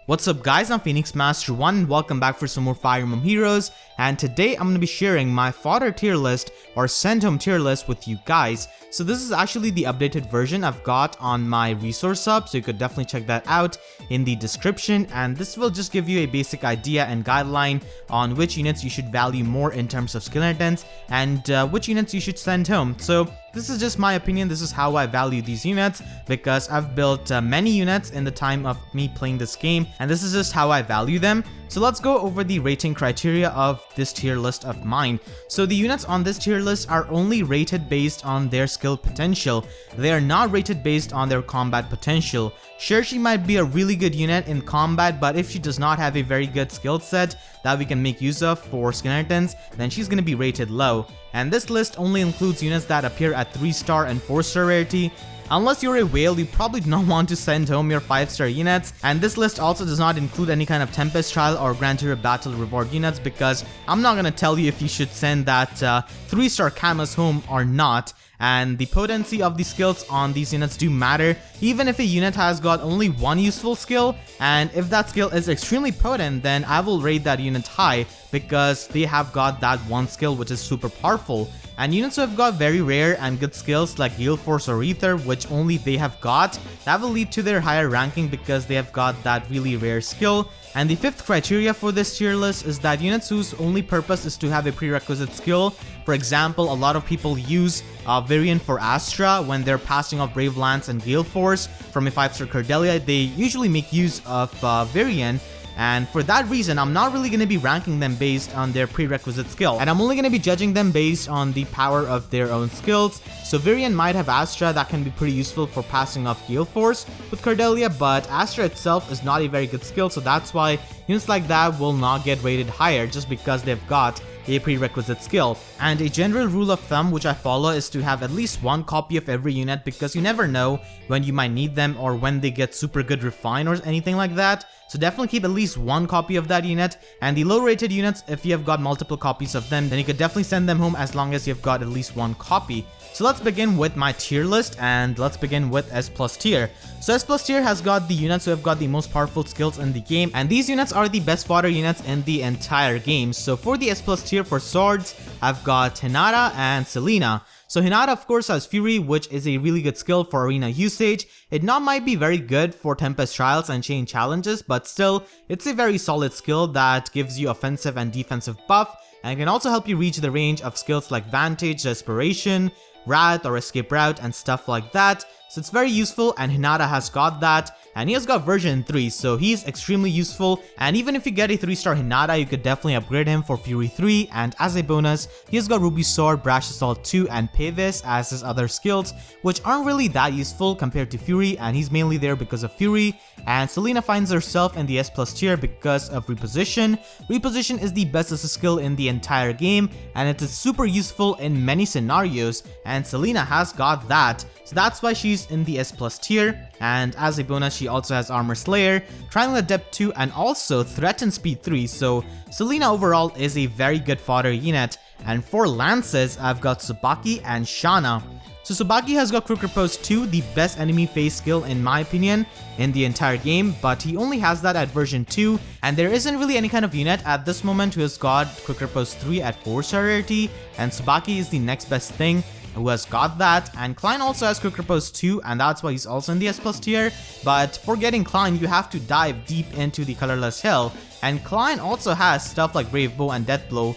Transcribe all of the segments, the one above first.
What's up guys, I'm Phoenix Master 1 and welcome back for some more Fire Emblem Heroes, and today I'm going to be sharing my Fodder Tier List or Send Home Tier List with you guys. So this is actually the updated version I've got on my resource hub, so you could definitely check that out in the description, and this will just give you a basic idea and guideline on which units you should value more in terms of skill inheritance and which units you should send home. So this is just my opinion, this is how I value these units because I've built many units in the time of me playing this game, and this is just how I value them. So let's go over the rating criteria of this tier list of mine. So the units on this tier list are only rated based on their skill potential. They are not rated based on their combat potential. Sure, she might be a really good unit in combat, but if she does not have a very good skill set that we can make use of for skill inheritance, then she's going to be rated low. And this list only includes units that appear at 3-star and 4-star rarity. Unless you're a whale, you probably do not want to send home your 5-star units, and this list also does not include any kind of Tempest Trial or Grand Tour Battle Reward units because I'm not gonna tell you if you should send that 3-star Camus home or not. And the potency of the skills on these units do matter, even if a unit has got only one useful skill, and if that skill is extremely potent, then I will rate that unit high because they have got that one skill which is super powerful. And units who have got very rare and good skills like Gale Force or Ether, which only they have got, that will lead to their higher ranking because they have got that really rare skill. And the fifth criteria for this tier list is that units whose only purpose is to have a prerequisite skill. For example, a lot of people use Varian for Astra when they're passing off Brave Lance and Gale Force from a 5-star Cordelia. They usually make use of Varian. And for that reason, I'm not really going to be ranking them based on their prerequisite skill, and I'm only going to be judging them based on the power of their own skills. So Varian might have Astra that can be pretty useful for passing off Gale Force with Cordelia, but Astra itself is not a very good skill, so that's why units like that will not get rated higher just because they've got a prerequisite skill. And a general rule of thumb which I follow is to have at least one copy of every unit because you never know when you might need them or when they get super good refine or anything like that. So definitely keep at least one copy of that unit. And the low rated units, if you have got multiple copies of them, then you could definitely send them home as long as you've got at least one copy. So let's begin with my tier list, and let's begin with S+ tier. So S+ tier has got the units who have got the most powerful skills in the game, and these units are the best fodder units in the entire game. So for the S+ tier for swords, I've got Hinata and Selena. So Hinata of course has Fury, which is a really good skill for arena usage. It not might be very good for Tempest Trials and Chain Challenges, but still, it's a very solid skill that gives you offensive and defensive buff, and can also help you reach the range of skills like Vantage, Desperation, Wrath or Escape Route and stuff like that. So it's very useful, and Hinata has got that, and he has got version 3, so he's extremely useful. And even if you get a 3-star Hinata, you could definitely upgrade him for Fury 3, and as a bonus, he has got Ruby Sword, Brash Assault 2 and Pavis as his other skills, which aren't really that useful compared to Fury, and he's mainly there because of Fury. And Selena finds herself in the S+ tier because of Reposition. Reposition is the best assist skill in the entire game, and it is super useful in many scenarios, and Selena has got that. So that's why she's in the S+ tier, and as a bonus she also has Armor Slayer, Triangle Adept 2 and also Threaten Speed 3, so Selena overall is a very good fodder unit. And for Lances, I've got Tsubaki and Shana. So Tsubaki has got Quick Repose 2, the best enemy phase skill in my opinion in the entire game, but he only has that at version 2, and there isn't really any kind of unit at this moment who has got Quick Repose 3 at 4-star rarity, and Tsubaki is the next best thing who has got that. And Klein also has Quick Repose 2, and that's why he's also in the S+ tier. But for getting Klein, you have to dive deep into the Colorless Hill, and Klein also has stuff like Brave Bow and Death Blow,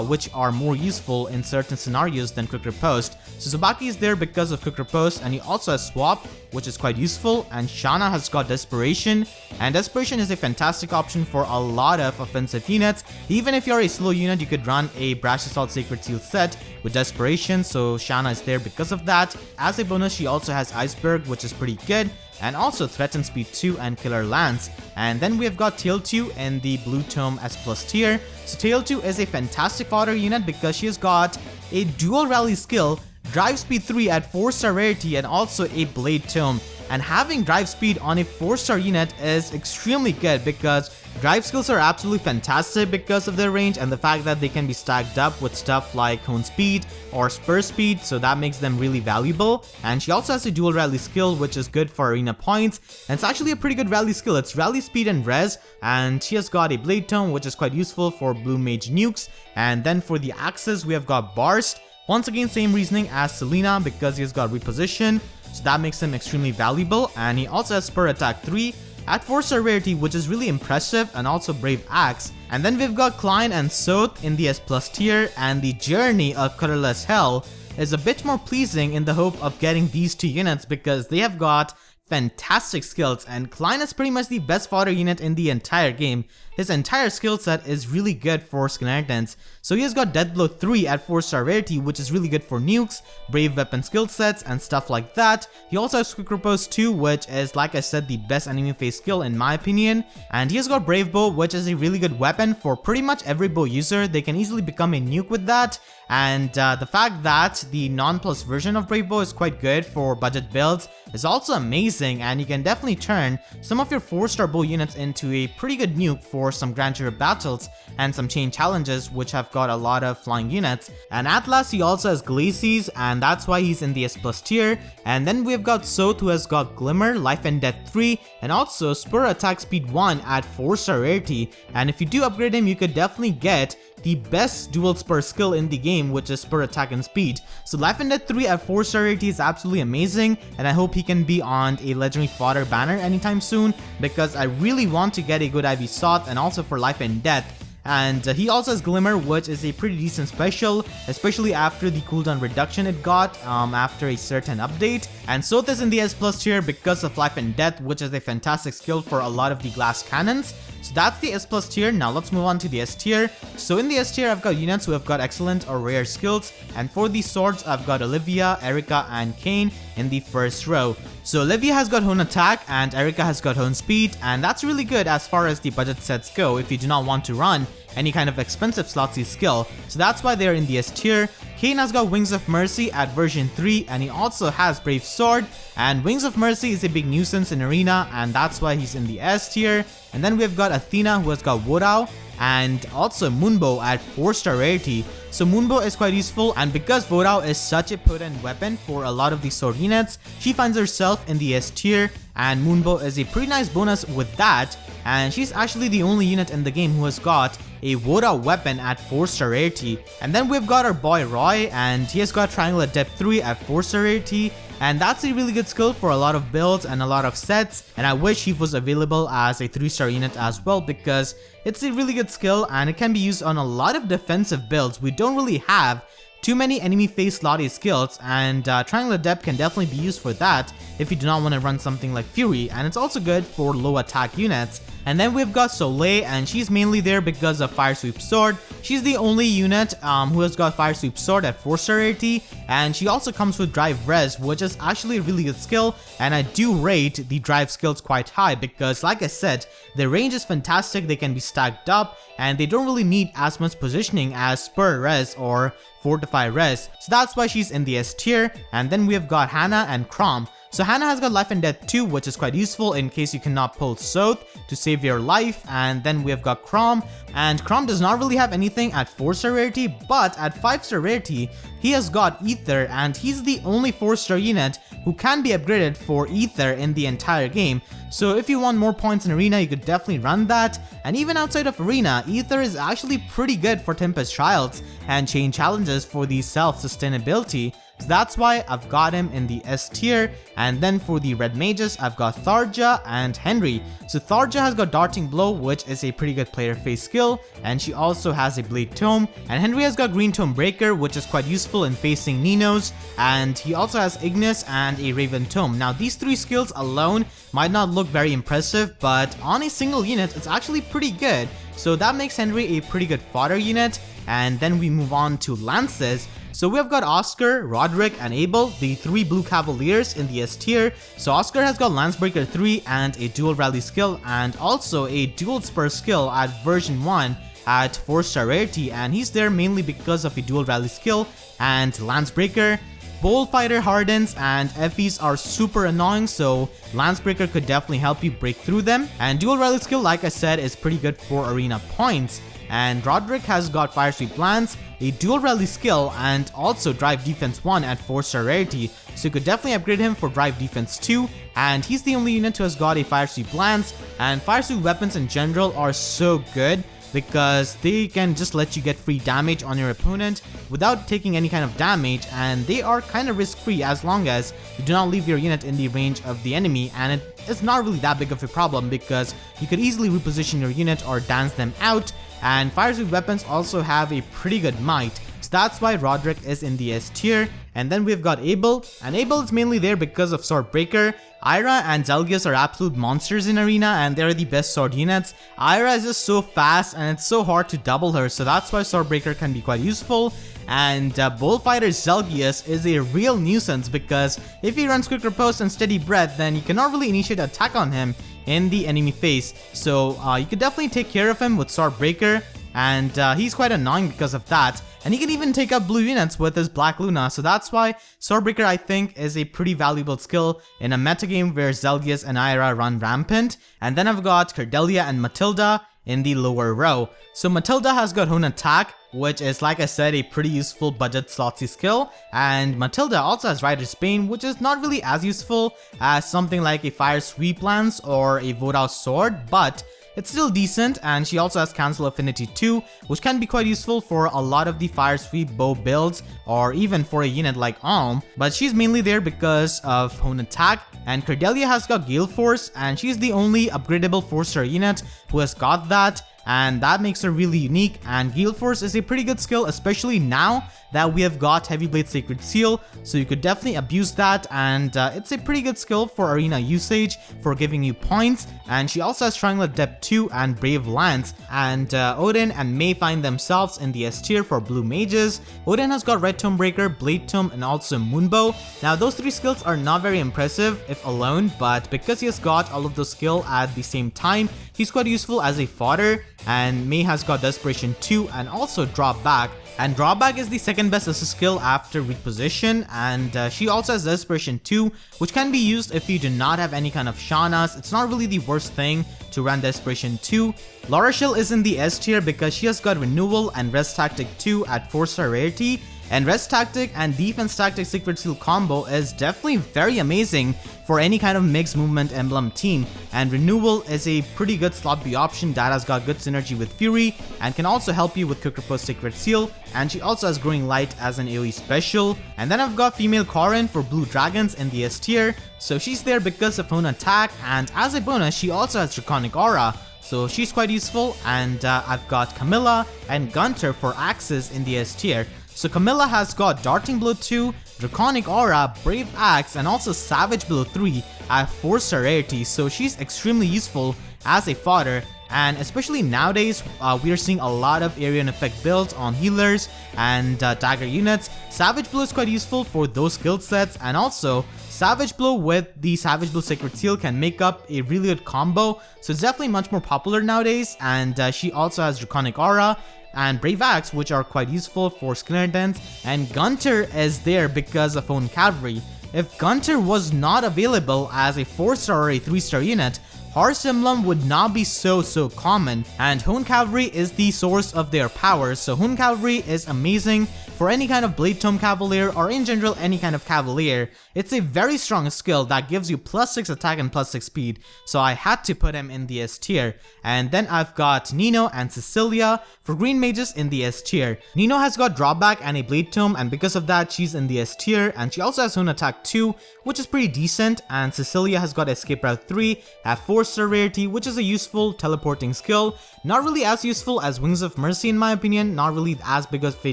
which are more useful in certain scenarios than Quick Repose. So Tsubaki is there because of Quick Repose, and he also has Swap, which is quite useful, and Shana has got Desperation, and Desperation is a fantastic option for a lot of offensive units. Even if you're a slow unit, you could run a Brash Assault Sacred Seal set with Desperation, so Shana is there because of that. As a bonus, she also has Iceberg, which is pretty good, and also Threaten Speed 2 and Killer Lance. And then we have got Tail 2 in the Blue Tome S+ tier. So Tail 2 is a fantastic fodder unit because she has got a dual rally skill, Drive Speed 3 at 4-star rarity, and also a Blade Tome. And having Drive Speed on a 4-star unit is extremely good because Drive skills are absolutely fantastic because of their range and the fact that they can be stacked up with stuff like Hone Speed or Spur Speed, so that makes them really valuable. And she also has a dual rally skill, which is good for arena points, and it's actually a pretty good rally skill. It's rally speed and res, and she has got a blade tome, which is quite useful for blue mage nukes. And then for the axes, we have got Barst. Once again, same reasoning as Selena because he has got reposition, so that makes him extremely valuable. And he also has Spur Attack 3 at 4-star rarity, which is really impressive, and also Brave Axe. And then we've got Klein and Soth in the S+ tier, and the journey of Colorless Hell is a bit more pleasing in the hope of getting these two units because they have got fantastic skills, and Klein is pretty much the best fodder unit in the entire game. His entire skill set is really good for Skeletons. So he has got Deathblow 3 at 4-star rarity, which is really good for nukes, brave weapon skill sets, and stuff like that. He also has Quick Repose 2, which is, like I said, the best enemy phase skill in my opinion. And he has got Brave Bow, which is a really good weapon for pretty much every bow user. They can easily become a nuke with that. And the fact that the non-plus version of Brave Bow is quite good for budget builds is also amazing, and you can definitely turn some of your 4-star bow units into a pretty good nuke for some Grand Jury battles and some chain challenges, which have got a lot of flying units. And at last, he also has Glacies, and that's why he's in the S+ tier. And then we've got Soth, who has got Glimmer, Life and Death 3, and also Spur Attack Speed 1 at 4-star rarity. And if you do upgrade him, you could definitely get the best dual spur skill in the game, which is Spur Attack and Speed. So Life and Death 3 at 4-star rarity is absolutely amazing, and I hope he can be on a legendary fodder banner anytime soon because I really want to get a good IV Soth and also for Life and Death. And he also has Glimmer, which is a pretty decent special, especially after the cooldown reduction it got after a certain update. And Soth is in the S+ tier because of Life and Death, which is a fantastic skill for a lot of the glass cannons. So that's the S+ tier. Now let's move on to the S tier. So in the S tier, I've got units who have got excellent or rare skills, and for the swords, I've got Olivia, Erica, and Kane in the first row. So Olivia has got Hone Attack and Erica has got Hone Speed, and that's really good as far as the budget sets go if you do not want to run any kind of expensive slotsy skill, so that's why they're in the S tier. Kane has got Wings of Mercy at version 3, and he also has Brave Sword, and Wings of Mercy is a big nuisance in arena, and that's why he's in the S tier. And then we've got Athena, who has got Wodao, and also Moonbow at 4-star rarity. So Moonbow is quite useful, and because Wodao is such a potent weapon for a lot of the sword units, she finds herself in the S tier, and Moonbow is a pretty nice bonus with that, and she's actually the only unit in the game who has got a Wodao weapon at 4-star rarity. And then we've got our boy Roy, and he has got Triangle Adept 3 at 4-star rarity, and that's a really good skill for a lot of builds and a lot of sets, and I wish he was available as a 3-star unit as well because it's a really good skill and it can be used on a lot of defensive builds. We don't really have too many enemy face slotty skills, and Triangle Adept can definitely be used for that if you do not want to run something like Fury, and it's also good for low attack units. And then we've got Soleil, and she's mainly there because of Fire Sweep Sword. She's the only unit who has got Fire Sweep Sword at 4-star rarity, and she also comes with Drive Res, which is actually a really good skill, and I do rate the drive skills quite high because, like I said, the range is fantastic, they can be stacked up, and they don't really need as much positioning as Spur Res or Fortify Res, so that's why she's in the S tier. And then we've got Hannah and Crump. So Hannah has got Life and Death 2, which is quite useful in case you cannot pull Soth to save your life. And then we have got Crump, and Crump does not really have anything at 4-star rarity, but at 5-star rarity, he has got Ether, and he's the only 4-star unit who can be upgraded for Ether in the entire game. So if you want more points in Arena, you could definitely run that. And even outside of Arena, Ether is actually pretty good for Tempest Trials and chain challenges for the self-sustainability. So that's why I've got him in the S tier. And then for the red mages, I've got Tharja and Henry. So Tharja has got Darting Blow, which is a pretty good player face skill, and she also has a Blade Tome. And Henry has got Green Tome Breaker, which is quite useful in facing Ninos, and he also has Ignis and a Raven Tome. Now these 3 skills alone might not look very impressive, but on a single unit, it's actually pretty good. So that makes Henry a pretty good fodder unit. And then we move on to Lances. So we have got Oscar, Roderick, and Abel, the 3 blue cavaliers in the S tier. So Oscar has got Lancebreaker 3 and a dual rally skill, and also a dual spur skill at version 1 at 4-star rarity, and he's there mainly because of a dual rally skill and Lancebreaker. Bullfighter hardens and Effie's are super annoying, so Lancebreaker could definitely help you break through them. And Dual Rally skill, like I said, is pretty good for arena points. And Roderick has got Fire Sweep Lance, a Dual Rally skill, and also Drive Defense 1 at 4-star rarity, so you could definitely upgrade him for Drive Defense 2, and he's the only unit who has got a Fire Sweep Lance. And Fire Sweep weapons in general are so good because they can just let you get free damage on your opponent without taking any kind of damage, and they are kind of risk free as long as you do not leave your unit in the range of the enemy, and it's not really that big of a problem because you could easily reposition your unit or dance them out. And Fire Sweep weapons also have a pretty good might, so that's why Roderick is in the S tier. And then we've got Abel, and Abel is mainly there because of Swordbreaker. Ira and Zelgius are absolute monsters in arena, and they're the best sword units. Ira is just so fast and it's so hard to double her, so that's why Swordbreaker can be quite useful. And Bullfighter Zelgius is a real nuisance because if he runs Quick Riposte and Steady Breath, then you cannot really initiate an attack on him in the enemy phase. So you could definitely take care of him with Swordbreaker, and he's quite annoying because of that. And he can even take up blue units with his Black Luna, so that's why Swordbreaker I think is a pretty valuable skill in a metagame where Zelgius and Ira run rampant. And then I've got Cordelia and Matilda in the lower row. So Matilda has got Hone Attack, which is, like I said, a pretty useful budget slotsy skill, and Matilda also has Rider's Bane, which is not really as useful as something like a Fire Sweep Lance or a Vodao Sword, but it's still decent. And she also has Cancel Affinity 2, which can be quite useful for a lot of the Fire Sweep bow builds or even for a unit like Alm, but she's mainly there because of Hone Attack. And Cordelia has got Gale Force, and she's the only upgradable 4-star unit who has got that, and that makes her really unique. And Gale Force is a pretty good skill, especially now that we have got Heavy Blade Sacred Seal, so you could definitely abuse that, and it's a pretty good skill for arena usage for giving you points. And she also has Triangle Adept 2 and Brave Lance. And Odin and May find themselves in the S tier for blue mages. Odin has got Red Tome Breaker, Blade Tome, and also Moonbow. Now those three skills are not very impressive if alone, but because he has got all of those skills at the same time, he's quite useful as a fodder. And May has got Desperation 2 and also Drop Back. And Drawback is the second best assist skill after Weak Position, and she also has Desperation 2, which can be used if you do not have any kind of Shanas. It's not really the worst thing to run Desperation 2. Laurashil is in the S tier because she has got Renewal and Rest Tactic 2 at 4-star rarity. And Rest Tactic and Defense Tactic Secret Seal combo is definitely very amazing for any kind of mixed movement emblem team. And Renewal is a pretty good slot B option that has got good synergy with Fury and can also help you with Quick Riposte Secret Seal. And she also has Growing Light as an AoE special. And then I've got female Corrin for blue dragons in the S tier. So she's there because of Hone Attack, and as a bonus she also has Draconic Aura. So she's quite useful. And I've got Camilla and Gunter for axes in the S tier. So Camilla has got Darting Blow 2, Draconic Aura, Brave Axe, and also Savage Blow 3 at 4-star rarity, so she's extremely useful as a fodder. And especially nowadays, we are seeing a lot of area and effect builds on healers and dagger units. Savage Blow is quite useful for those skill sets, and also Savage Blow with the Savage Blow Sacred Seal can make up a really good combo, so it's definitely much more popular nowadays. And she also has Draconic Aura and Brave Axe, which are quite useful for skill intense. And Gunter is there because of Hone Cavalry. If Gunter was not available as a 4-star or a 3-star unit, Horse Emblem would not be so common, and Hone Cavalry is the source of their powers. So Hone Cavalry is amazing for any kind of Blade Tome Cavalier or in general any kind of Cavalier. It's a very strong skill that gives you +6 attack and +6 speed, so I had to put him in the S tier. And then I've got Nino and Cecilia for green mages in the S tier. Nino has got Drawback and a Blade Tome, and because of that she's in the S tier, and she also has Hone Attack 2, which is pretty decent. And Cecilia has got Escape Route 3 at 4-star rarity, which is a useful teleporting skill. Not really as useful as Wings of Mercy in my opinion, not really as big of a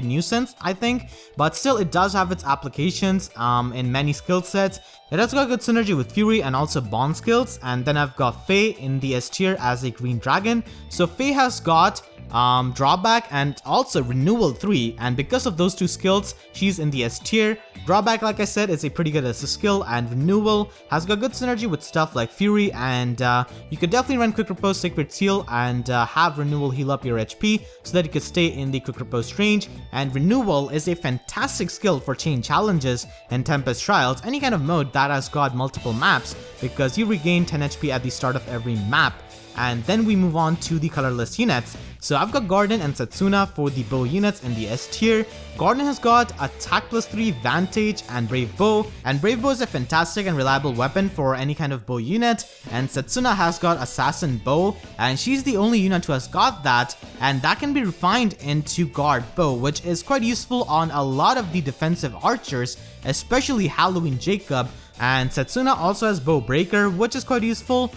nuisance I think, but still it does have its applications in many skill sets. It has got good synergy with Fury and also Bond skills. And then I've got Faye in the S tier as a green dragon. So Faye has got Drawback, and also Renewal 3, and because of those two skills, she's in the S tier. Drawback, like I said, is a pretty good assist skill, and Renewal has got good synergy with stuff like Fury, and you could definitely run Quick Repose Sacred Seal and have Renewal heal up your HP so that you could stay in the Quick Repose range. And Renewal is a fantastic skill for chain challenges and Tempest Trials, any kind of mode that has got multiple maps, because you regain 10 HP at the start of every map. And then we move on to the colorless units. So I've got Gordon and Setsuna for the bow units in the S tier. Gordon has got attack +3, Vantage, and Brave Bow. And Brave Bow is a fantastic and reliable weapon for any kind of bow unit. And Setsuna has got Assassin Bow, and she's the only unit who has got that. And that can be refined into Guard Bow, which is quite useful on a lot of the defensive archers, especially Halloween Jacob. And Setsuna also has Bow Breaker, which is quite useful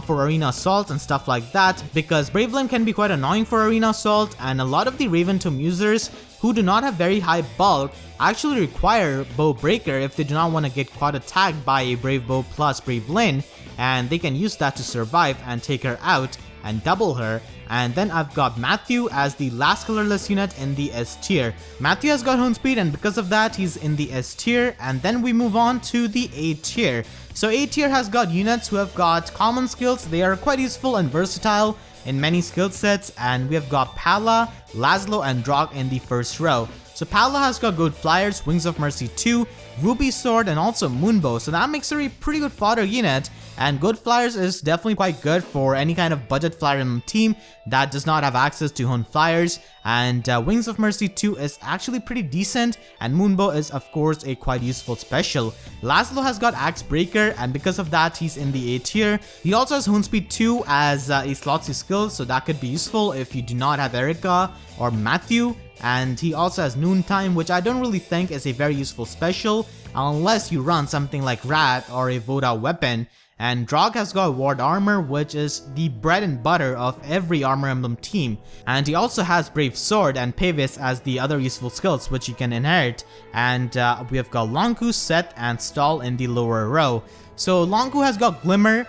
for Arena Assault and stuff like that, because Brave Limb can be quite annoying for Arena Assault, and a lot of the Raven Tomb users who do not have very high bulk actually require Bow Breaker if they do not want to get quad attacked by a Brave Bow plus Brave Lyn, and they can use that to survive and take her out and double her. And then I've got Matthew as the last colorless unit in the S tier. Matthew has got Hone Speed, and because of that he's in the S tier. And then we move on to the A tier. So A tier has got units who have got common skills. They are quite useful and versatile in many skill sets, and we have got Pala, Laszlo, and Drog in the first row. So Pala has got Good Flyers, Wings of Mercy 2, Ruby Sword, and also Moonbow, so that makes her a pretty good fodder unit. And Good Flyers is definitely quite good for any kind of budget Fire Emblem team that does not have access to Hone Flyers. And Wings of Mercy 2 is actually pretty decent, and Moonbow is of course a quite useful special. Laszlo has got Axe Breaker, and because of that he's in the A tier. He also has Hone Speed 2 as a slot C skill, so that could be useful if you do not have Erica or Matthew. And he also has Noontime, which I don't really think is a very useful special unless you run something like Rat or a Voda weapon. And Drog has got Ward Armor, which is the bread and butter of every Armor Emblem team. And he also has Brave Sword and Pavis as the other useful skills which you can inherit. And we have got Lonku, Seth, and Stall in the lower row. So Lonku has got Glimmer,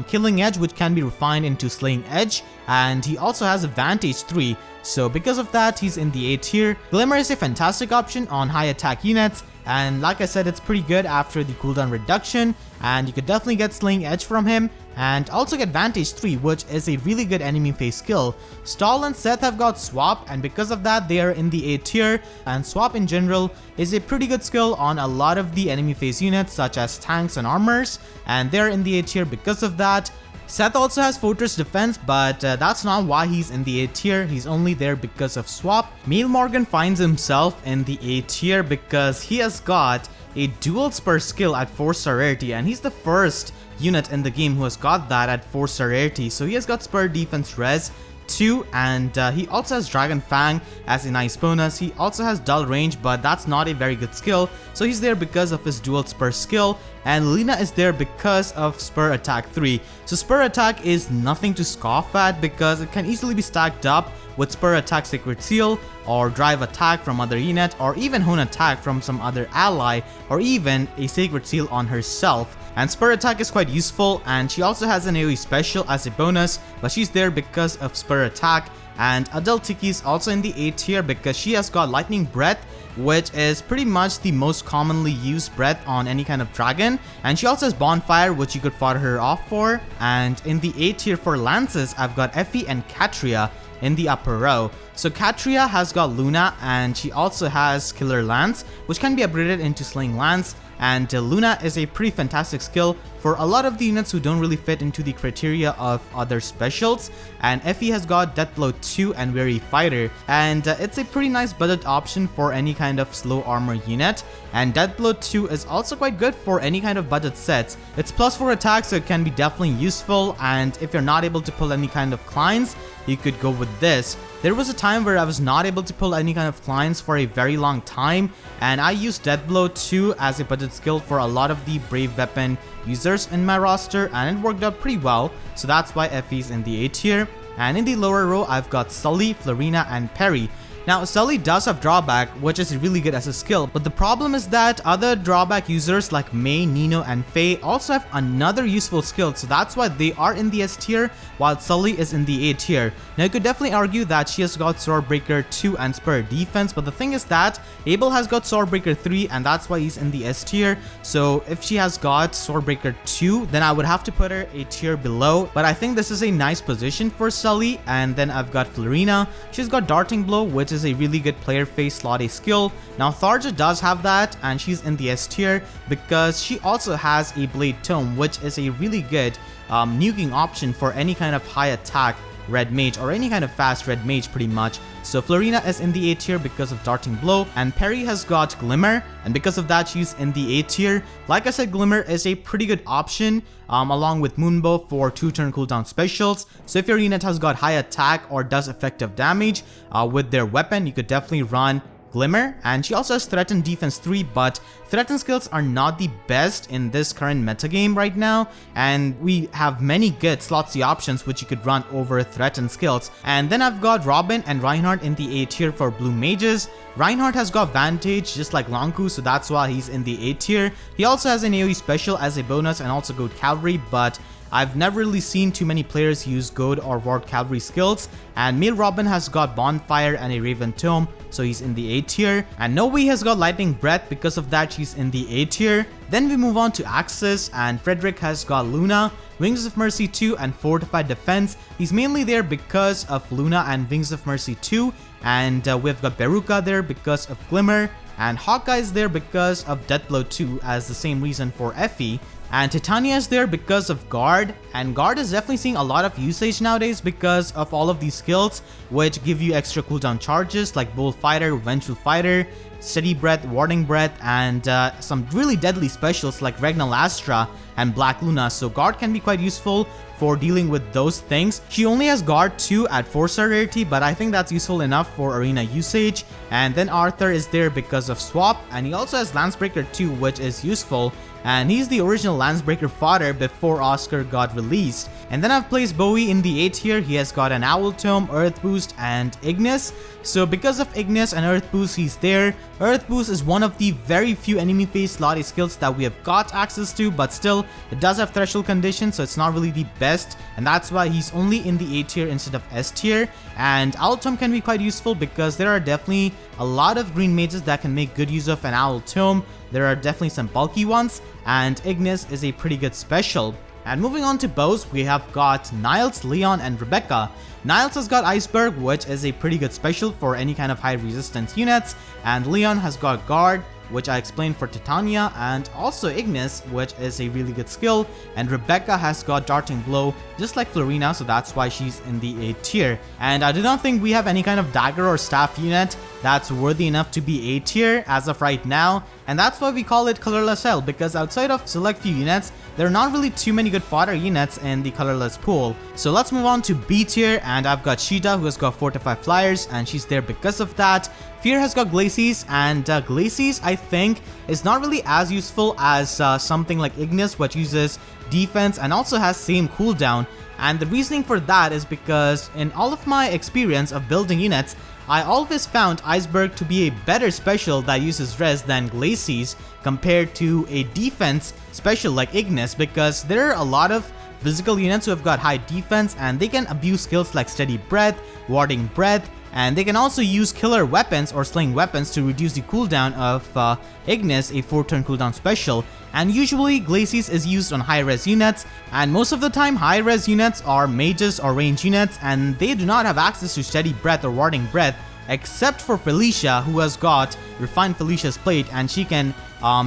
Killing Edge, which can be refined into Slaying Edge, and he also has Vantage 3. So because of that, he's in the A tier. Glimmer is a fantastic option on high attack units, and like I said, it's pretty good after the cooldown reduction, and you could definitely get Slaying Edge from him, and also get Vantage 3, which is a really good enemy phase skill. Stall and Seth have got Swap, and because of that they are in the A tier, and Swap in general is a pretty good skill on a lot of the enemy phase units such as tanks and armors, and they're in the A tier because of that. Seth also has Fortress Defense, but that's not why he's in the A tier. He's only there because of Swap. Meal Morgan finds himself in the A tier because he has got a dual spur skill at 4-star rarity, and he's the first unit in the game who has got that at 4-star rarity. So he has got Spur Defense Res 2, and he also has Dragon Fang as a nice bonus. He also has Dull Range, but that's not a very good skill, so he's there because of his dual spur skill. And Lena is there because of Spur Attack 3. So Spur Attack is nothing to scoff at because it can easily be stacked up with Spur Attack Sacred Seal, or Drive Attack from other unit, or even Hone Attack from some other ally, or even a Sacred Seal on herself. And Spur Attack is quite useful, and she also has an AoE special as a bonus, but she's there because of Spur Attack. And Adele Tiki is also in the A tier because she has got Lightning Breath, which is pretty much the most commonly used breath on any kind of dragon. And she also has Bonfire, which you could fodder her off for. And in the A tier for lances, I've got Effie and Katria in the upper row. So Katria has got Luna, and she also has Killer Lance, which can be upgraded into Slaying Lance. And Luna is a pretty fantastic skill for a lot of the units who don't really fit into the criteria of other specials. And Effie has got Deathblow 2 and Weary Fighter, and it's a pretty nice budget option for any kind of slow armor unit. And Deathblow 2 is also quite good for any kind of budget sets. It's +4 attack, so it can be definitely useful, and if you're not able to pull any kind of Kleins, you could go with this. There was a time where I was not able to pull any kind of Kleins for a very long time, and I used Deathblow 2 as a budget skill for a lot of the Brave Weapon users in my roster, and it worked out pretty well, so that's why Effie's in the A tier. And in the lower row, I've got Sully, Florina, and Perry. Now, Sully does have drawback, which is really good as a skill, but the problem is that other drawback users like May, Nino, and Faye also have another useful skill, so that's why they are in the S tier, while Sully is in the A tier. Now, you could definitely argue that she has got Swordbreaker 2 and Spur Defense, but the thing is that Abel has got Swordbreaker 3, and that's why he's in the S tier, so if she has got Swordbreaker 2, then I would have to put her a tier below, but I think this is a nice position for Sully. And then I've got Florina. She's got Darting Blow, which is a really good player face slot A skill. Now Tharja does have that, and she's in the S tier because she also has a Blade Tome, which is a really good nuking option for any kind of high attack red mage or any kind of fast red mage pretty much. So Florina is in the A tier because of Darting Blow, and Perry has got Glimmer, and because of that she's in the A tier. Like I said, Glimmer is a pretty good option along with Moonbow for 2-turn cooldown specials. So if your unit has got high attack or does effective damage with their weapon, you could definitely run Glimmer. And she also has Threaten Defense 3, but Threaten skills are not the best in this current metagame right now, and we have many good slot C options which you could run over Threaten skills. And then I've got Robin and Reinhardt in the A tier for blue mages. Reinhardt has got Vantage just like Lonku, so that's why he's in the A tier. He also has an AoE special as a bonus and also Goat Cavalry, but I've never really seen too many players use Goad or Ward Cavalry skills. And Male Robin has got Bonfire and a Raven Tome, so he's in the A tier. And Noe has got Lightning Breath, because of that she's in the A tier. Then we move on to Axis, and Frederick has got Luna, Wings of Mercy 2, and Fortified Defense. He's mainly there because of Luna and Wings of Mercy 2. And we've got Beruka there because of Glimmer. And Hawkeye's there because of Deathblow 2 as the same reason for Effie. And Titania is there because of Guard, and Guard is definitely seeing a lot of usage nowadays because of all of these skills which give you extra cooldown charges like Bold Fighter, Vengeful Fighter, Steady Breath, Warding Breath, and some really deadly specials like Regna Lastra and Black Luna. So Guard can be quite useful for dealing with those things. She only has Guard 2 at 4-star rarity, but I think that's useful enough for arena usage. And then Arthur is there because of Swap, and he also has Lancebreaker 2, which is useful. And he's the original Lancebreaker fodder before Oscar got released. And then I've placed Bowie in the A tier. He has got an Owl Tome, Earth Boost, and Ignis. So because of Ignis and Earth Boost, he's there. Earth Boost is one of the very few enemy phase slotty skills that we have got access to, but still, it does have threshold conditions, so it's not really the best. And that's why he's only in the A tier instead of S tier. And Owl Tome can be quite useful because there are definitely a lot of green mages that can make good use of an Owl Tome. There are definitely some bulky ones, and Ignis is a pretty good special. And moving on to bows, we have got Niles, Leon, and Rebecca. Niles has got Iceberg, which is a pretty good special for any kind of high resistance units, and Leon has got Guard, which I explained for Titania, and also Ignis, which is a really good skill, and Rebecca has got Darting Blow, just like Florina, so that's why she's in the A tier. And I do not think we have any kind of dagger or staff unit that's worthy enough to be A tier as of right now, and that's why we call it Colorless Hell, because outside of select few units, there are not really too many good fodder units in the colorless pool. So let's move on to B tier, and I've got Cheetah, who has got Fortified Flyers, and she's there because of that. Fear has got Glacies, and Glacies, I think, is not really as useful as something like Ignis, which uses defense and also has same cooldown. And the reasoning for that is because in all of my experience of building units, I always found Iceberg to be a better special that uses res than Glacies compared to a defense special like Ignis, because there are a lot of physical units who have got high defense and they can abuse skills like Steady Breath, Warding Breath, and they can also use killer weapons or sling weapons to reduce the cooldown of Ignis, a 4-turn cooldown special. And usually Glacies is used on high res units, and most of the time high res units are mages or range units, and they do not have access to Steady Breath or Warding Breath, except for Felicia, who has got Refined Felicia's Plate, and she can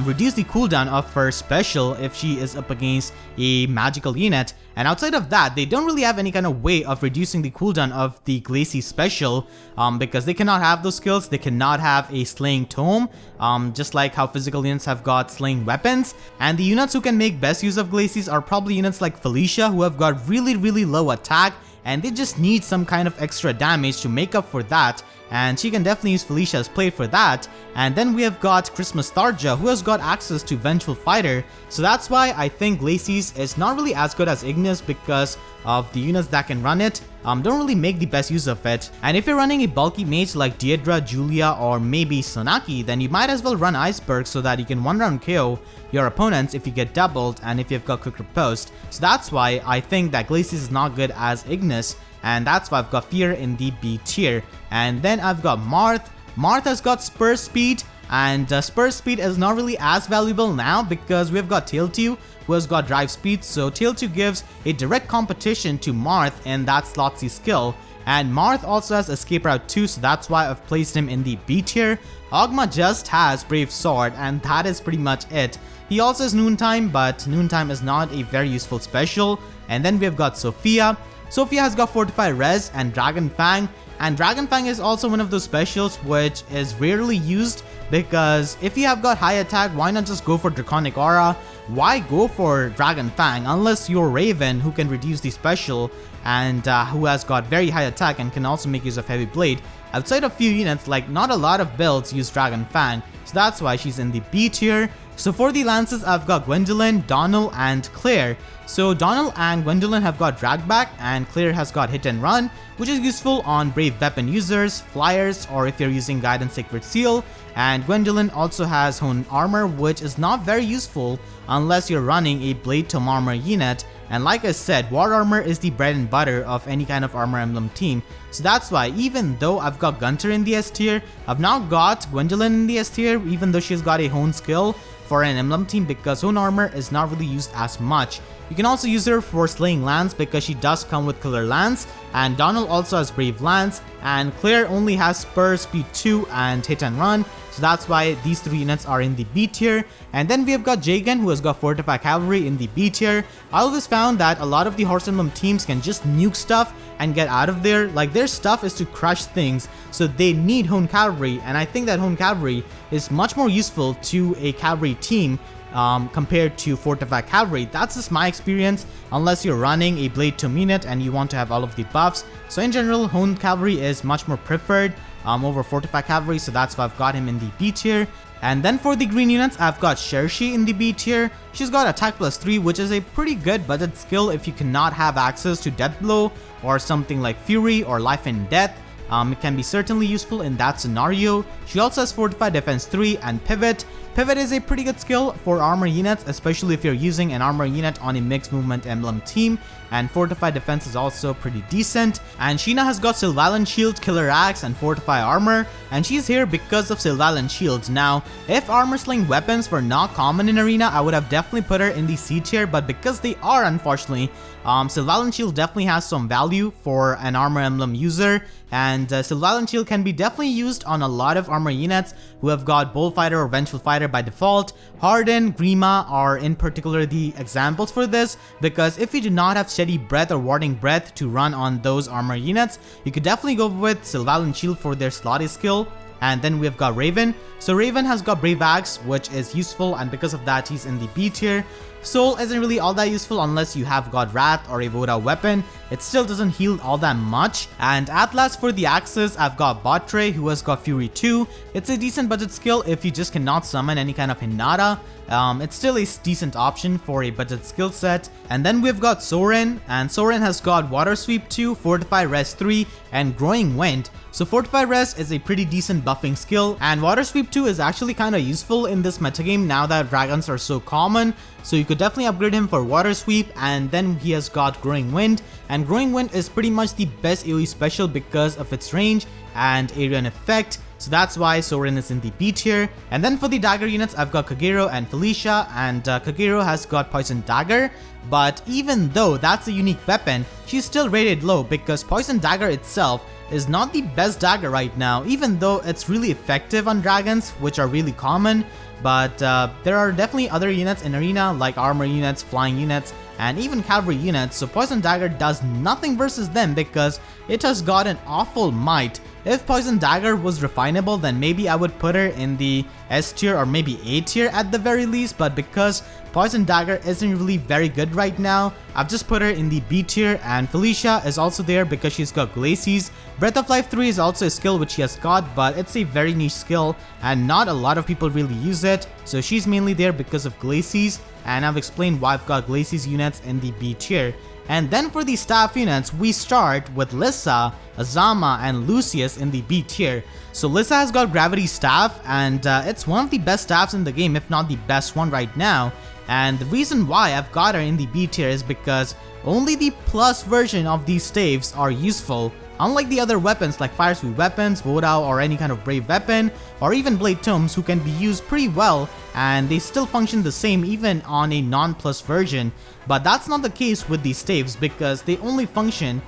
reduce the cooldown of her special if she is up against a magical unit. And outside of that, they don't really have any kind of way of reducing the cooldown of the Glacy special, because they cannot have those skills. They cannot have a Slaying Tome, just like how physical units have got Slaying Weapons. And the units who can make best use of Glacies are probably units like Felicia, who have got really low attack, and they just need some kind of extra damage to make up for that, and she can definitely use Felicia's Plate for that. And then we have got Christmas Tharja, who has got access to Vengeful Fighter, so that's why I think Glacies is not really as good as Ignis because of the units that can run it. don't really make the best use of it. And if you're running a bulky mage like Deirdre, Julia, or maybe Sonaki, then you might as well run Iceberg so that you can one round KO your opponents if you get doubled and if you've got quick riposte. So that's why I think that Glacius is not good as Ignis, and that's why I've got Fear in the B tier. And then I've got Marth. Marth has got Spur Speed, and Spur Speed is not really as valuable now because we've got Tailtew who has got Drive Speed, so Tailtew gives a direct competition to Marth in that slot C skill. And Marth also has Escape Route 2, so that's why I've placed him in the B tier. Ogma just has Brave Sword, and that is pretty much it. He also has Noontime, but Noontime is not a very useful special. And then we've got Sophia. Sophia has got Fortify Res and Dragon Fang, and Dragon Fang is also one of those specials which is rarely used because if you have got high attack, why not just go for Draconic Aura? Why go for Dragon Fang unless you're Raven who can reduce the special and who has got very high attack and can also make use of Heavy Blade. Outside of few units, like not a lot of builds use Dragon Fang, so that's why she's in the B tier. So for the lances, I've got Gwendolyn, Donal, and Claire. So Donal and Gwendolyn have got Drag Back, and Claire has got Hit and Run, which is useful on brave weapon users, flyers, or if you're using Guide and Sacred Seal. And Gwendolyn also has Hone Armor, which is not very useful unless you're running a Blade Tome Armor unit. And like I said, War Armor is the bread and butter of any kind of Armor Emblem team. So that's why even though I've got Gunter in the S tier, I've now got Gwendolyn in the S tier, even though she's got a Hone skill for an Emblem team because Hone Armor is not really used as much. You can also use her for slaying Lance because she does come with Killer Lance, and Donal also has Brave Lance, and Claire only has Spur, Speed 2, and Hit and Run, so that's why these three units are in the B tier. And then we have got Jaqen, who has got Fortify Cavalry in the B tier. I always found that a lot of the Horse Emblem teams can just nuke stuff and get out of there. Like, their stuff is to crush things, so they need Hone Cavalry, and I think that Hone Cavalry is much more useful to a cavalry team compared to Fortify Cavalry. That's just my experience, unless you're running a Blade Tome unit and you want to have all of the buffs. So in general, Hone Cavalry is much more preferred over Fortify Cavalry, so that's why I've got him in the B tier. And then for the green units, I've got Shershi in the B tier. She's got Attack +3, which is a pretty good budget skill if you cannot have access to Death Blow or something like Fury or Life and Death. It can be certainly useful in that scenario. She also has Fortify Defense 3 and Pivot. Pivot is a pretty good skill for armor units, especially if you're using an armor unit on a mixed movement emblem team. And Fortify Defense is also pretty decent. And Sheena has got Sylvalan Shield, Killer Axe, and Fortify Armor, and she's here because of Sylvalan Shield. Now, if armor sling weapons were not common in Arena, I would have definitely put her in the C tier, but because they are, unfortunately, Sylvalan Shield definitely has some value for an armor emblem user, and Sylvalan Shield can be definitely used on a lot of armor units who have got Bullfighter or Vengeful Fighter by default. Harden, Grima are in particular the examples for this, because if you do not have Steady Breath or Warding Breath to run on those armor units, you could definitely go with Sylvalan Shield for their slotty skill. And then we've got Raven. So Raven has got Brave Axe, which is useful, and because of that, he's in the B tier. Soul isn't really all that useful unless you have got Wrath or a Voda weapon. It still doesn't heal all that much. And at last for the axes, I've got Botre, who has got Fury 2. It's a decent budget skill if you just cannot summon any kind of Hinata. It's still a decent option for a budget skill set. And then we've got Soren, and Soren has got Water Sweep 2, Fortify Res 3, and Growing Wind. So Fortify Res is a pretty decent buffing skill, and Water Sweep 2 is actually kind of useful in this metagame now that dragons are so common. So you could definitely upgrade him for Water Sweep, and then he has got Growing Wind, and Growing Wind is pretty much the best AoE special because of its range and area and effect. So that's why Soren is in the B tier. And then for the dagger units, I've got Kagero and Felicia, and Kagero has got Poison Dagger. But even though that's a unique weapon, she's still rated low because Poison Dagger itself is not the best dagger right now, even though it's really effective on dragons, which are really common. But there are definitely other units in Arena, like armor units, flying units, and even cavalry units, so Poison Dagger does nothing versus them because it has got an awful might. If Poison Dagger was refinable, then maybe I would put her in the S tier or maybe A tier at the very least, but because Poison Dagger isn't really very good right now, I've just put her in the B tier. And Felicia is also there because she's got Glacies. Breath of Life 3 is also a skill which she has got, but it's a very niche skill and not a lot of people really use it, so she's mainly there because of Glacies, and I've explained why I've got Glacies units in the B tier. And then for the staff units, we start with Lissa, Azama, and Lucius in the B tier. So Lissa has got Gravity Staff, and it's one of the best staffs in the game, if not the best one right now. And the reason why I've got her in the B tier is because only the plus version of these staves are useful. Unlike the other weapons like Fire Speed weapons, Voda, or any kind of Brave weapon, or even Blade Tomes, who can be used pretty well and they still function the same even on a non-plus version. But that's not the case with these staves because they only function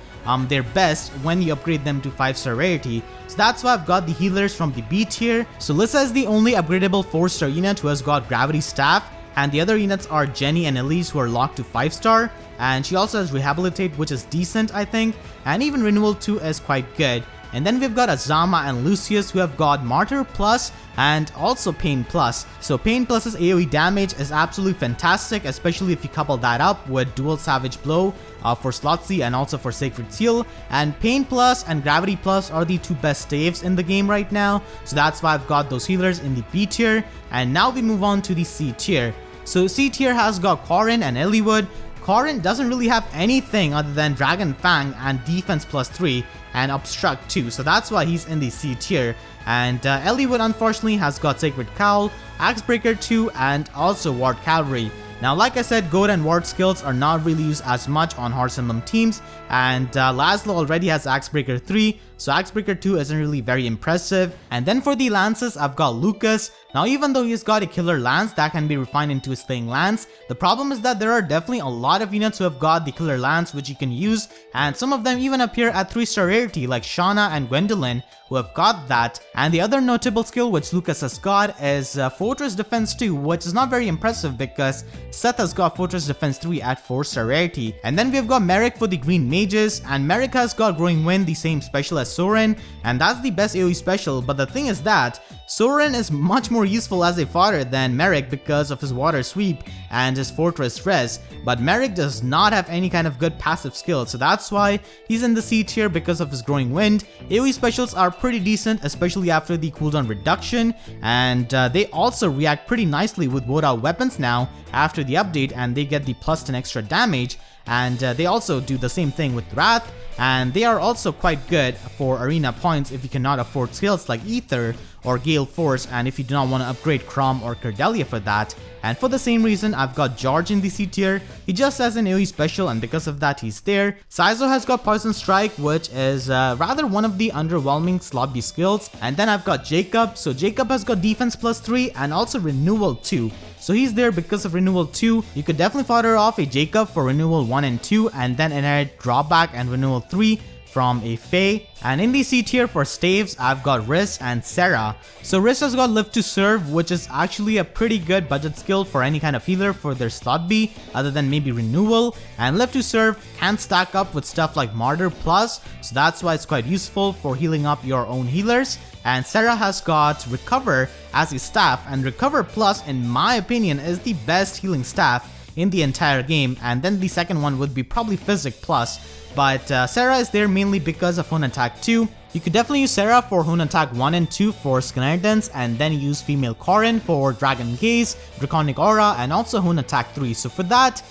their best when you upgrade them to 5-star rarity. So that's why I've got the healers from the B tier. So Lissa is the only upgradable 4-star unit who has got Gravity Staff, and the other units are Jenny and Elise who are locked to 5-star, and she also has Rehabilitate, which is decent I think, and even Renewal 2 is quite good. And then we've got Azama and Lucius who have got Martyr Plus and also Pain Plus. So Pain Plus's AoE damage is absolutely fantastic, especially if you couple that up with Dual Savage Blow for Slot C and also for Sacred Seal. And Pain Plus and Gravity Plus are the two best staves in the game right now. So that's why I've got those healers in the B tier. And now we move on to the C tier. So C tier has got Corrin and Eliwood. Corrin doesn't really have anything other than Dragon Fang and Defense +3 and Obstruct 2, so that's why he's in the C tier. And Eliwood unfortunately has got Sacred Cowl, Axebreaker 2, and also Ward Cavalry. Now like I said, Goat and Ward skills are not really used as much on Horse Emblem teams, and Laszlo already has Axebreaker 3, so Axebreaker 2 isn't really very impressive. And then for the lances, I've got Lucas. Now even though he's got a killer lance that can be refined into a slaying lance, the problem is that there are definitely a lot of units who have got the killer lance which you can use, and some of them even appear at 3-star rarity like Shauna and Gwendolyn who have got that. And the other notable skill which Lucas has got is Fortress Defense 2, which is not very impressive because Seth has got Fortress Defense 3 at 4-star rarity. And then we've got Merrick for the green mages, and Merrick has got Growing Wind, the same special as Soren, and that's the best AoE special. But the thing is that Soren is much more useful as a fodder than Merrick because of his water sweep and his fortress res, but Merrick does not have any kind of good passive skill, so that's why he's in the C tier because of his Growing Wind. AoE specials are pretty decent, especially after the cooldown reduction, and they also react pretty nicely with Voda weapons now after the update, and they get the +10 extra damage. And they also do the same thing with Wrath, and they are also quite good for arena points if you cannot afford skills like Ether or Gale Force, and if you do not want to upgrade Crump or Cordelia for that. And for the same reason, I've got George in the C tier. He just has an AoE special, and because of that he's there. Saizo has got Poison Strike, which is rather one of the underwhelming slot B skills. And then I've got Jacob. So Jacob has got Defense +3 and also Renewal 2. So he's there because of Renewal 2. You could definitely fodder off a Jacob for Renewal 1 and 2 and then inherit Drawback and Renewal 3 from a Fae. And in the C tier for staves, I've got Riz and Sarah. So Riz has got Live to Serve, which is actually a pretty good budget skill for any kind of healer for their slot B, other than maybe Renewal. And Live to Serve can stack up with stuff like Martyr Plus, so that's why it's quite useful for healing up your own healers. And Sarah has got Recover as a staff, and Recover Plus in my opinion is the best healing staff in the entire game, and then the second one would be probably Physic Plus. But Sarah is there mainly because of Hone Attack 2. You could definitely use Sarah for Hone Attack 1 and 2 for Skeletons, and then use Female Corrin for Dragon Gaze, Draconic Aura, and also Hone Attack 3. So for that,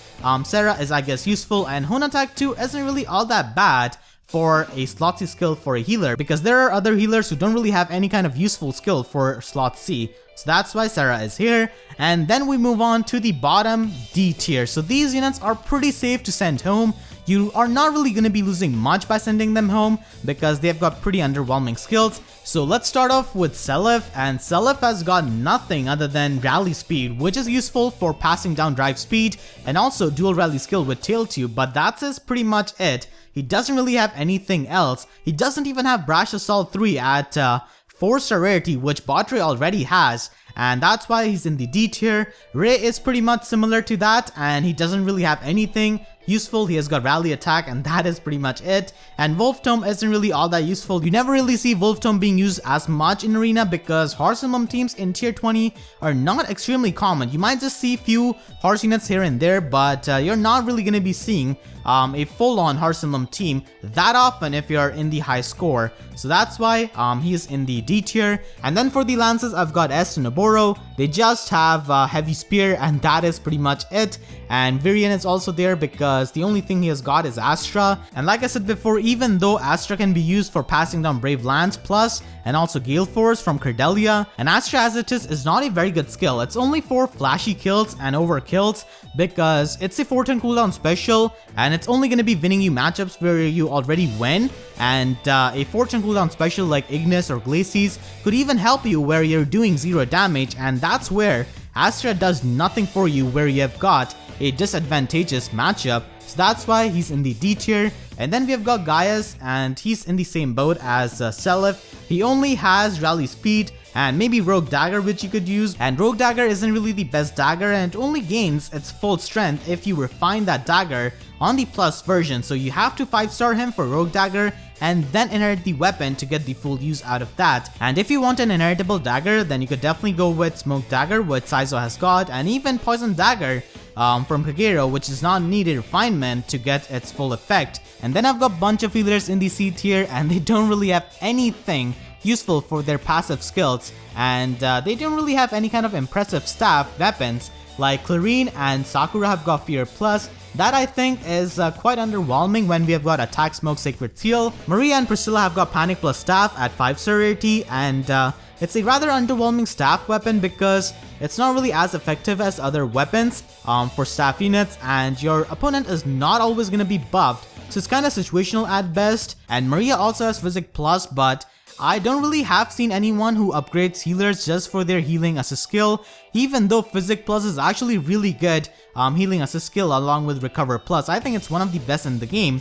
Sarah is I guess useful, and Hone Attack 2 isn't really all that bad for a slot C skill for a healer, because there are other healers who don't really have any kind of useful skill for slot C. So that's why Sarah is here. And then we move on to the bottom D tier. So these units are pretty safe to send home. You are not really going to be losing much by sending them home because they've got pretty underwhelming skills. So let's start off with Seliph, and Seliph has got nothing other than Rally Speed, which is useful for passing down drive speed, and also dual rally skill with Tail Tube, but that's pretty much it. He doesn't really have anything else. He doesn't even have Brash Assault 3 at 4-star rarity, which Batre already has, and that's why he's in the D tier. Ray is pretty much similar to that, and he doesn't really have anything useful. He has got Rally Attack, and that is pretty much it. And Wolf Tome isn't really all that useful. You never really see Wolf Tome being used as much in Arena because Horse Emblem teams in tier 20 are not extremely common. You might just see few horse units here and there, but you're not really going to be seeing a full-on Horse Emblem team that often if you're in the high score. So that's why he is in the D tier. And then for the lances, I've got Est and Noboro. They just have heavy spear, and that is pretty much it. And Virion is also there because the only thing he has got is Astra. And like I said before, even though Astra can be used for passing down Brave Lance plus and also Gale Force from Cordelia, and Astra as it is not a very good skill. It's only for flashy kills and overkills because it's a 4-turn cooldown special, and it's only going to be winning you matchups where you already win. And a 4-turn cooldown special like Ignis or Glacis could even help you where you're doing 0 damage, and that's where Astra does nothing for you where you have got a disadvantageous matchup. So that's why he's in the D tier. And then we have got Gaius, and he's in the same boat as Seliph. He only has rally speed and maybe Rogue Dagger, which you could use, and Rogue Dagger isn't really the best dagger, and it only gains its full strength if you refine that dagger on the plus version. So you have to 5-star him for Rogue Dagger and then inherit the weapon to get the full use out of that. And if you want an inheritable dagger, then you could definitely go with Smoke Dagger, which Saizo has got, and even Poison Dagger from Kagero, which does not need a refinement to get its full effect. And then I've got a bunch of healers in the C tier, and they don't really have anything useful for their passive skills, and they don't really have any kind of impressive staff weapons. Like Clarine and Sakura have got Fear Plus. That I think is quite underwhelming when we have got Attack, Smoke, Sacred Seal. Maria and Priscilla have got Panic plus Staff at 5-star rarity, and it's a rather underwhelming staff weapon because it's not really as effective as other weapons for staff units, and your opponent is not always going to be buffed, so it's kind of situational at best. And Maria also has Physic plus, but I don't really have seen anyone who upgrades healers just for their healing as a skill, even though Physic plus is actually really good healing as a skill along with Recover plus. I think it's one of the best in the game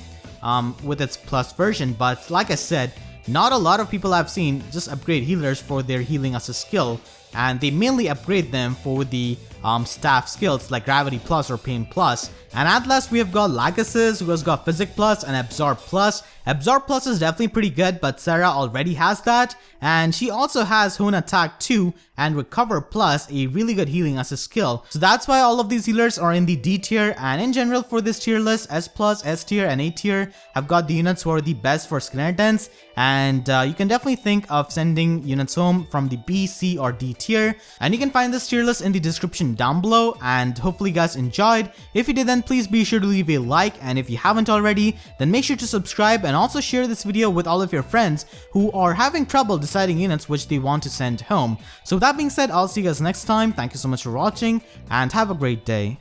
with its plus version, but like I said, not a lot of people I've seen just upgrade healers for their healing as a skill, and they mainly upgrade them for the staff skills like Gravity plus or Pain plus. And at last we have got Lachesis, who has got Physic plus and Absorb plus. Absorb plus is definitely pretty good, but Sarah already has that, and she also has Hone Attack 2 and Recover plus, a really good healing as a skill. So that's why all of these healers are in the D tier, and in general for this tier list, S plus, S tier and A tier have got the units who are the best for skeletons, and you can definitely think of sending units home from the B, C or D tier. And you can find this tier list in the description down below, and hopefully you guys enjoyed. If you did, then please be sure to leave a like, and if you haven't already, then make sure to subscribe and also share this video with all of your friends who are having trouble deciding units which they want to send home. So with that being said, I'll see you guys next time. Thank you so much for watching, and have a great day.